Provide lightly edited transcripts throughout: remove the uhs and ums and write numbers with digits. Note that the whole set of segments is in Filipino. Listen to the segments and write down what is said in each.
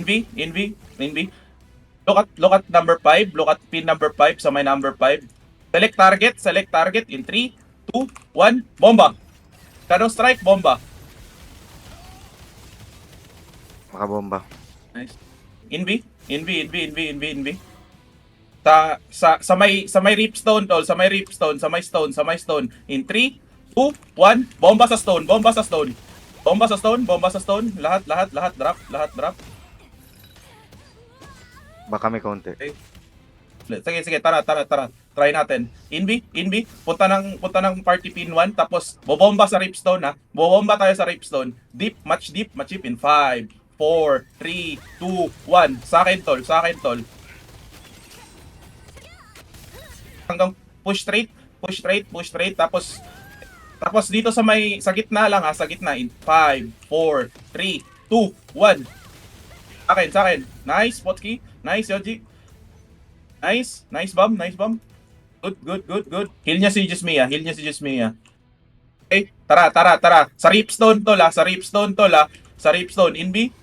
Invi. Look at number 5. Look at pin number 5 sa may number 5. Select target in 3, 2, 1, bomba. Shadow strike, bomba. Makabomba. Nice. Invi. Sa may ripstone tol, sa may stone in 3, 2, 1, bomba sa stone. Lahat drop. Baka may konti. Sige, tara. Try natin. Invi, punta ng party pin 1 tapos bobomba sa ripstone ha. Bobomba tayo sa ripstone. Match deep in 5, 4, 3, 2, 1. Sa akin tol. Hanggang push straight tapos dito sa gitna lang ha, sa gitna in 5, 4, 3, 2, 1. Sa akin. Nice, Potski. Nice, Yoji. Nice bomb. Good. Heal niya si Jismia. Okay, tara. Sa ripstone tol. Invi.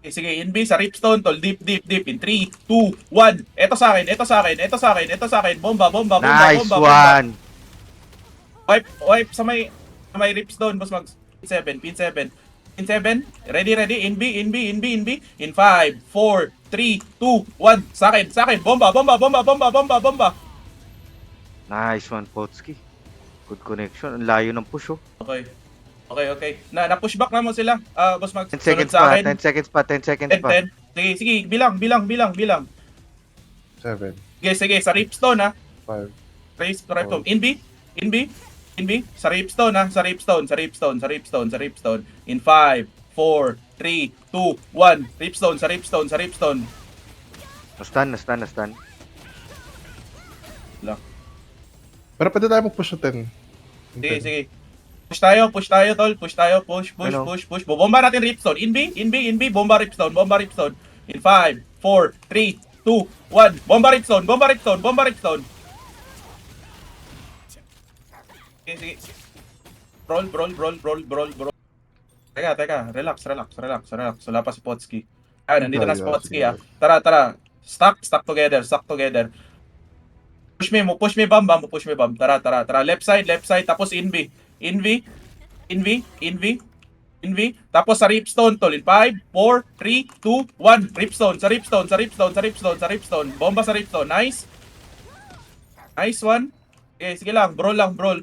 Okay, sige, Invi sa ripstone tol. Deep in 3, 2, 1. Ito sa akin. Bomba. Nice one! Wipe sa may ripstone, boss mag pin 7. Ready. Invi. In 5, 4, 3, 2, 1. Sa akin. Bomba. Nice one, Potski. Good connection. Ang layo ng push, oh. Okay. Na-push back na mo sila. Boss mag 10 seconds sunod sa pa, akin. 10 seconds pa. 10. Sige, bilang. 7, Sige, sa ripstone ha. 5, Race to ripstone. Invi. Sa ripstone ha. Sa ripstone. In 5, 4, 3, 2, 1. Ripstone. Na-stun. Lang. Pero pwede tayo mag-push sa 10. Sige. Push tayo, tol. Push. Ano? Bomba natin ripstone. Invi. Bomba ripstone. In 5, 4, 3, 2, 1. Bomba ripstone. Sige. Roll. Teka. Relax. Wala pa si Potski. Nandito na si Potski ah. Tara. Stack together. Push me bomb. Tara. Left side. Tapos Invi. Tapos sa ripstone tol. In 5, 4, 3, 2, 1. Ripstone. Sa ripstone. Bomba sa ripstone. Nice one. Okay, sige lang. Brawl.